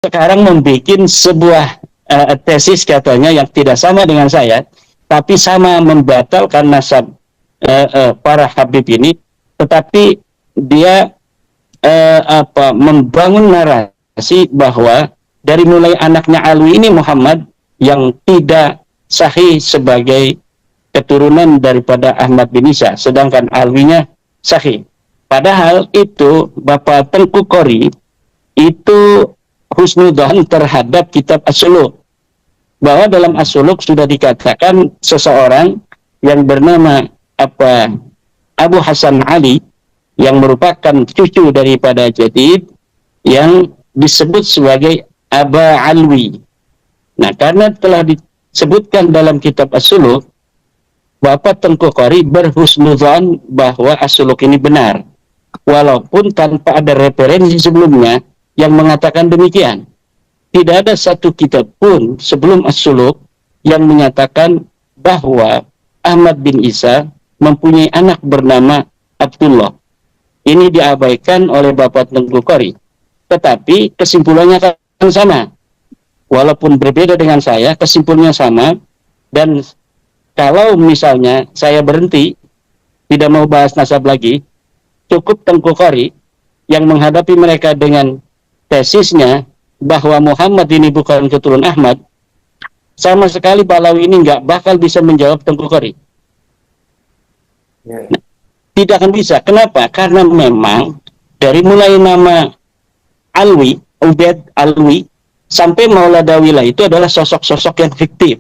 sekarang membuat sebuah tesis katanya yang tidak sama dengan saya, tapi sama membatalkan nasab para Habib ini, tetapi dia membangun narasi bahwa dari mulai anaknya Alwi ini Muhammad yang tidak sahih sebagai keturunan daripada Ahmad bin Isa, sedangkan Alwinya sahih. Padahal itu Bapak Tengku Qori itu husnudzon terhadap kitab As-Suluk, bahwa dalam As-Suluk sudah dikatakan seseorang yang bernama Abu Hasan Ali yang merupakan cucu daripada Jadid yang disebut sebagai Aba Alwi. Nah, karena telah disebutkan dalam kitab As-Suluk, Bapak Tengku Qori berhusnudzon bahwa As-Suluk ini benar, walaupun tanpa ada referensi sebelumnya yang mengatakan demikian. Tidak ada satu kitab pun sebelum As-Suluk yang menyatakan bahwa Ahmad bin Isa mempunyai anak bernama Abdullah. Ini diabaikan oleh Bapak Tengku Qori. Tetapi kesimpulannya kan sama. Walaupun berbeda dengan saya, kesimpulannya sama. Dan kalau misalnya saya berhenti, tidak mau bahas nasab lagi, cukup Tengku Qori yang menghadapi mereka dengan tesisnya bahwa Muhammad ini bukan keturunan Ahmad, sama sekali Balawi ini nggak bakal bisa menjawab Tengku Qori. Nah, tidak akan bisa. Kenapa? Karena memang dari mulai nama Alwi, Ubaid Alwi, sampai Mauladawilah itu adalah sosok-sosok yang fiktif,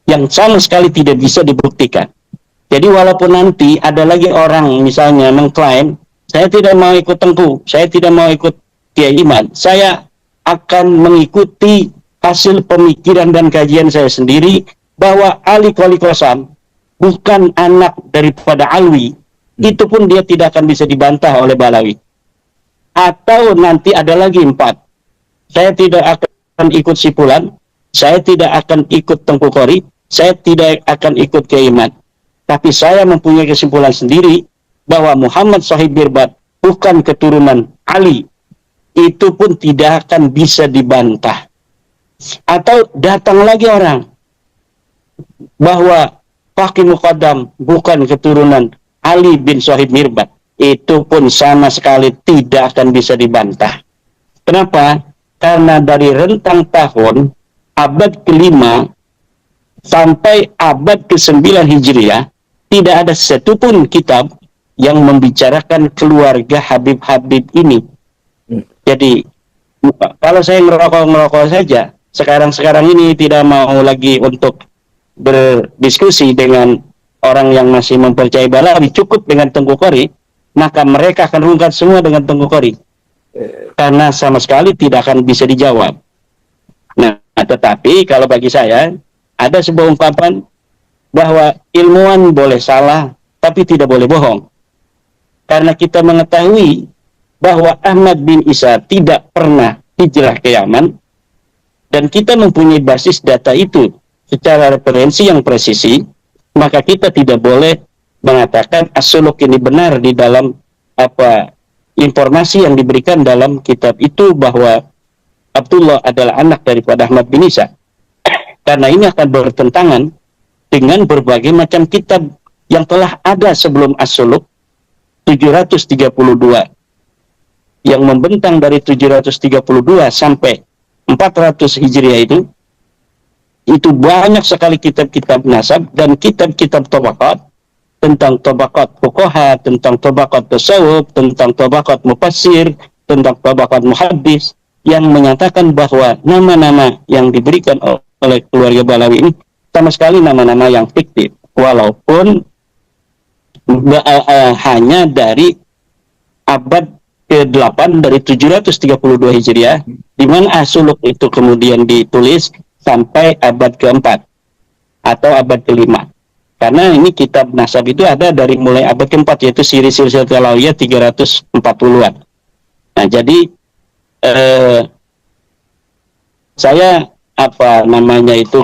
yang sama sekali tidak bisa dibuktikan. Jadi walaupun nanti ada lagi orang misalnya mengklaim, saya tidak mau ikut Tengku, saya tidak mau ikut Kiai Iman, saya akan mengikuti hasil pemikiran dan kajian saya sendiri bahwa Ali Qoli Qasam bukan anak daripada Alwi, itu pun dia tidak akan bisa dibantah oleh Balawi. Atau nanti ada lagi 4. Saya tidak akan ikut Sipulan, saya tidak akan ikut Tengku Qori, saya tidak akan ikut Kiai Iman. Tapi saya mempunyai kesimpulan sendiri bahwa Muhammad Shahib Mirbat bukan keturunan Ali. Itu pun tidak akan bisa dibantah. Atau datang lagi orang bahwa Faqih Muqaddam bukan keturunan Ali bin Shahib Mirbat. Itu pun sama sekali tidak akan bisa dibantah. Kenapa? Karena dari rentang tahun abad ke-5 sampai abad ke-9 Hijriah, tidak ada satupun kitab yang membicarakan keluarga Habib-Habib ini. Jadi, kalau saya ngerokok saja, sekarang ini tidak mau lagi untuk berdiskusi dengan orang yang masih mempercayai Balawi, cukup dengan Tengku Qori, maka mereka akan rungkat semua dengan Tengku Qori. Karena sama sekali tidak akan bisa dijawab. Nah, tetapi kalau bagi saya, ada sebuah ungkapan bahwa ilmuwan boleh salah, tapi tidak boleh bohong. Karena kita mengetahui bahwa Ahmad bin Isa tidak pernah hijrah ke Yaman, dan kita mempunyai basis data itu secara referensi yang presisi, maka kita tidak boleh mengatakan As-Suluk ini benar di dalam informasi yang diberikan dalam kitab itu bahwa Abdullah adalah anak daripada Ahmad bin Isa. Karena ini akan bertentangan dengan berbagai macam kitab yang telah ada sebelum As-Suluk 732, yang membentang dari 732 sampai 400 Hijriah itu banyak sekali kitab-kitab nasab dan kitab-kitab tabaqat, tentang tabaqat fuqaha, tentang tabaqat tasawuf, tentang tabaqat mufassir, tentang tabaqat muhaddis, yang menyatakan bahwa nama-nama yang diberikan oleh keluarga Balawi ini sama sekali nama-nama yang fiktif, walaupun hanya dari abad ke-8 dari 732 Hijriah, di mana As-Suluk itu kemudian ditulis sampai abad ke-4 atau abad ke-5. Karena ini kitab nasab itu ada dari mulai abad ke-4, yaitu Siri-Siri Alawiyah 340-an. Nah, jadi saya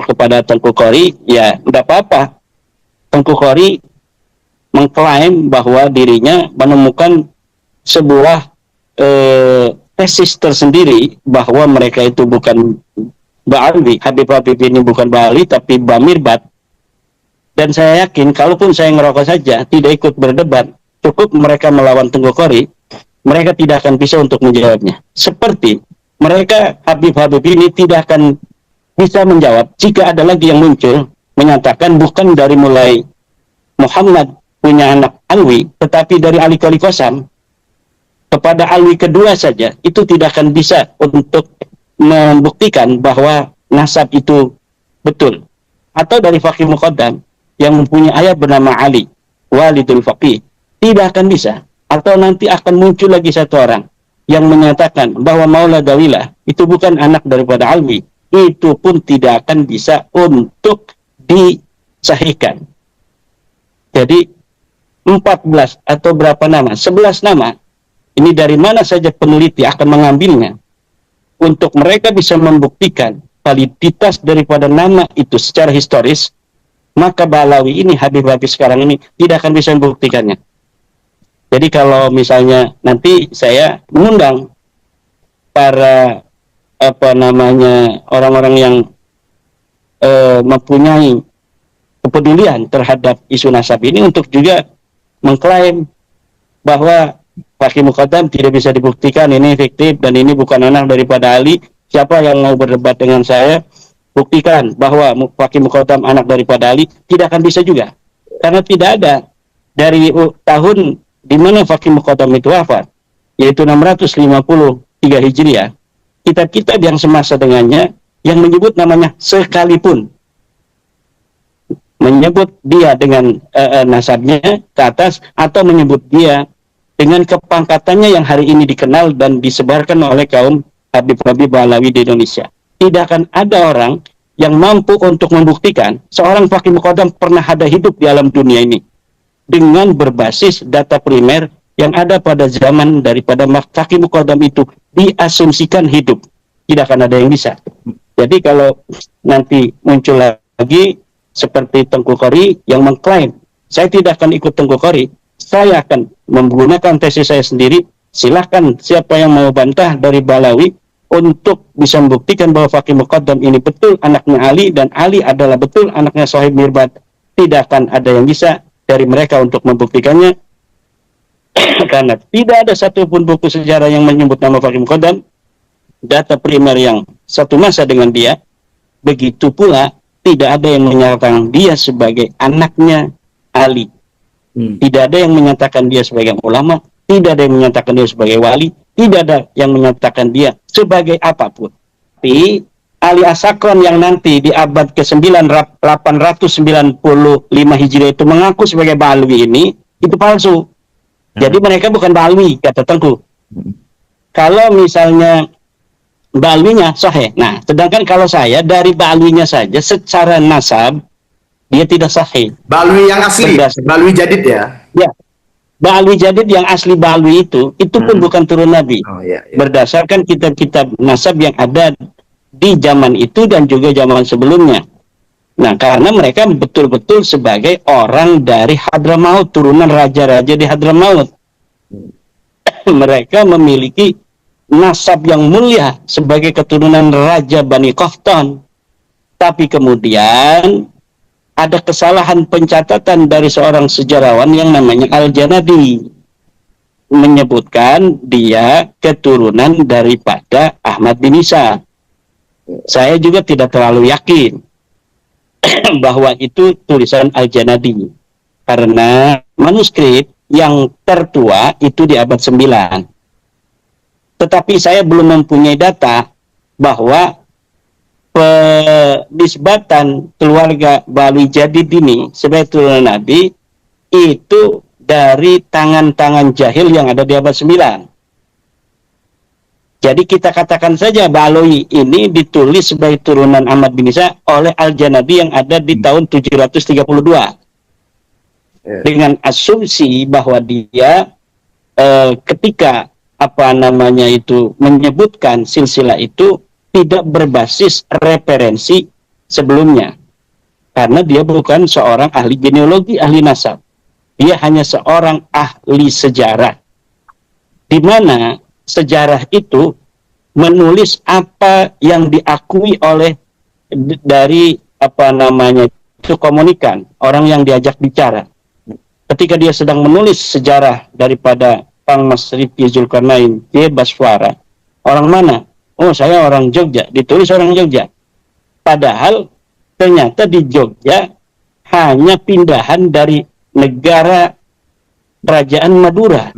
kepada Tengku Qori, ya tidak apa-apa. Tengku Qori mengklaim bahwa dirinya menemukan sebuah tesis tersendiri bahwa mereka itu bukan Ba'alwi, Habib ini bukan Ba'alwi tapi Bamirbat. Dan saya yakin kalaupun saya ngerokok saja, tidak ikut berdebat, cukup mereka melawan Tengku Qori, mereka tidak akan bisa untuk menjawabnya. Seperti mereka Habib ini tidak akan bisa menjawab jika ada lagi yang muncul menyatakan bukan dari mulai Muhammad punya anak Alwi, tetapi dari Ali Qoli Qasam kepada Alwi kedua saja, itu tidak akan bisa untuk membuktikan bahwa nasab itu betul. Atau dari Faqih Muqaddam yang mempunyai ayah bernama Ali, Walidul Faqih, tidak akan bisa. Atau nanti akan muncul lagi satu orang yang menyatakan bahwa Maula Dawilah itu bukan anak daripada Alwi, itu pun tidak akan bisa untuk disahihkan. Jadi 14 atau berapa nama, 11 nama, ini dari mana saja peneliti akan mengambilnya untuk mereka bisa membuktikan validitas daripada nama itu secara historis, maka Ba'alawi ini, Habib-Habib sekarang ini tidak akan bisa membuktikannya. Jadi kalau misalnya nanti saya mengundang para orang-orang yang mempunyai kepedulian terhadap isu nasab ini untuk juga mengklaim bahwa Faqih Muqaddam tidak bisa dibuktikan ini fiktif dan ini bukan anak daripada Ali. Siapa yang mau berdebat dengan saya, buktikan bahwa Faqih Muqaddam anak daripada Ali, tidak akan bisa juga. Karena tidak ada dari tahun di mana Faqih Muqaddam itu wafat, yaitu 653 Hijriah, kitab-kitab yang semasa dengannya yang menyebut namanya sekalipun, menyebut dia dengan nasabnya ke atas atau menyebut dia dengan kepangkatannya yang hari ini dikenal dan disebarkan oleh kaum Habib-Habib Ba'alawi di Indonesia. Tidak akan ada orang yang mampu untuk membuktikan seorang Faqih Muqaddam pernah ada hidup di alam dunia ini dengan berbasis data primer yang ada pada zaman daripada Faqih Muqaddam itu diasumsikan hidup. Tidak akan ada yang bisa. Jadi kalau nanti muncul lagi seperti Tengku Qori yang mengklaim saya tidak akan ikut Tengku Qori, saya akan menggunakan tesis saya sendiri. Silahkan siapa yang mau bantah dari Ba'alawi untuk bisa membuktikan bahwa Faqih Muqaddam ini betul anaknya Ali dan Ali adalah betul anaknya Sohib Mirbat. Tidak akan ada yang bisa dari mereka untuk membuktikannya karena tidak ada satupun buku sejarah yang menyebut nama Faqih Muqaddam, data primer yang satu masa dengan dia. Begitu pula tidak ada yang menyatakan dia sebagai anaknya Ali. Tidak ada yang menyatakan dia sebagai ulama, tidak ada yang menyatakan dia sebagai wali, tidak ada yang menyatakan dia sebagai apapun. Tapi Ali As-Sakran yang nanti di abad ke-9 895 Hijriah itu mengaku sebagai Ba'alwi ini, itu palsu. Jadi mereka bukan Ba'alwi, kata Tengku. Kalau misalnya Ba'alwinya sahih. Nah, sedangkan kalau saya dari Ba'alwinya saja secara nasab dia tidak sahih. Ba'alwi yang asli, Ba'alwi Jadid ya? Ya, Ba'alwi Jadid yang asli Ba'alwi itu pun bukan turun Nabi. Oh, iya. Berdasarkan kitab-kitab nasab yang ada di zaman itu dan juga zaman sebelumnya. Nah, karena mereka betul-betul sebagai orang dari Hadramaut, turunan raja-raja di Hadramaut. Mereka memiliki nasab yang mulia sebagai keturunan Raja Bani Qahtan. Tapi kemudian ada kesalahan pencatatan dari seorang sejarawan yang namanya Al-Janadi, menyebutkan dia keturunan daripada Ahmad bin Isa. Saya juga tidak terlalu yakin bahwa itu tulisan Al-Janadi, karena manuskrip yang tertua itu di abad 9. Tetapi saya belum mempunyai data bahwa penisbatan keluarga Ba'alwi Jadid ini sebagai turunan Nabi itu dari tangan-tangan jahil yang ada di abad 9. Jadi kita katakan saja Ba'alwi ini ditulis sebagai turunan Ahmad bin Isa oleh Al-Janadi yang ada di tahun 732. Dengan asumsi bahwa dia ketika menyebutkan silsilah itu tidak berbasis referensi sebelumnya, karena dia bukan seorang ahli genealogi, ahli nasab. Dia hanya seorang ahli sejarah, di mana sejarah itu menulis apa yang diakui oleh dari apa namanya itu komunikan, orang yang diajak bicara. Ketika dia sedang menulis sejarah daripada Pang Mas Rifki Zulkarnain, dia Baswara. Orang mana? Oh, saya orang Jogja. Ditulis orang Jogja. Padahal ternyata di Jogja hanya pindahan dari negara kerajaan Madura.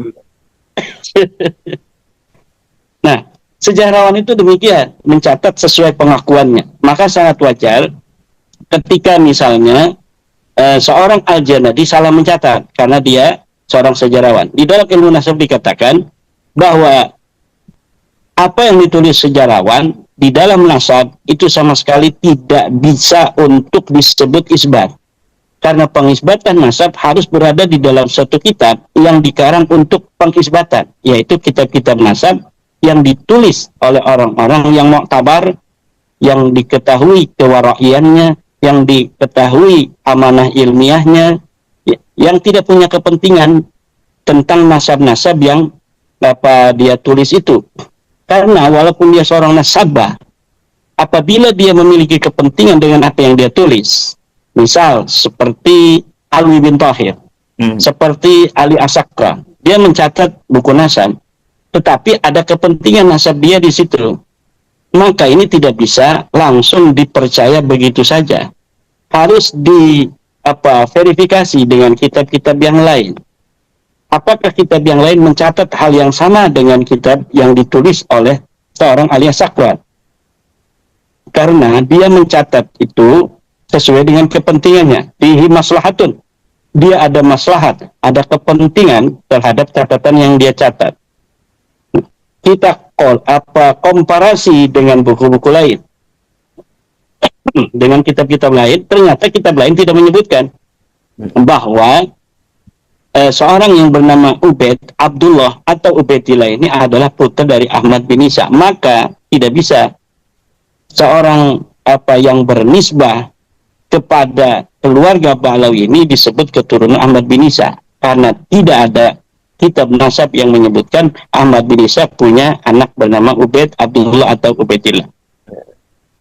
Nah, sejarawan itu demikian, mencatat sesuai pengakuannya. Maka sangat wajar ketika misalnya seorang Al-Janadi salah mencatat karena dia seorang sejarawan. Di dalam ilmu nasab dikatakan bahwa apa yang ditulis sejarawan di dalam nasab itu sama sekali tidak bisa untuk disebut isbat. Karena pengisbatan nasab harus berada di dalam satu kitab yang dikarang untuk pengisbatan, yaitu kitab-kitab nasab yang ditulis oleh orang-orang yang muktabar, yang diketahui kewaraiannya, yang diketahui amanah ilmiahnya, yang tidak punya kepentingan tentang nasab-nasab yang dia tulis itu. Karena walaupun dia seorang nasabah, apabila dia memiliki kepentingan dengan apa yang dia tulis, misal seperti Alwi bin Thahir, seperti Ali Asakra, dia mencatat buku nasab, tetapi ada kepentingan nasab dia di situ, maka ini tidak bisa langsung dipercaya begitu saja. Harus verifikasi dengan kitab-kitab yang lain. Apakah kitab yang lain mencatat hal yang sama dengan kitab yang ditulis oleh seorang alias Sakwat? Karena dia mencatat itu sesuai dengan kepentingannya. Fihi maslahatun. Dia ada maslahat, ada kepentingan terhadap catatan yang dia catat. Kita komparasi dengan buku-buku lain, dengan kitab-kitab lain, ternyata kitab lain tidak menyebutkan bahwa seorang yang bernama Ubaid Abdullah atau Ubaidillah ini adalah putra dari Ahmad bin Isa. Maka tidak bisa seorang yang bernisbah kepada keluarga Bahlawi ini disebut keturunan Ahmad bin Isa, karena tidak ada kitab nasab yang menyebutkan Ahmad bin Isa punya anak bernama Ubaid Abdullah atau Ubaidillah.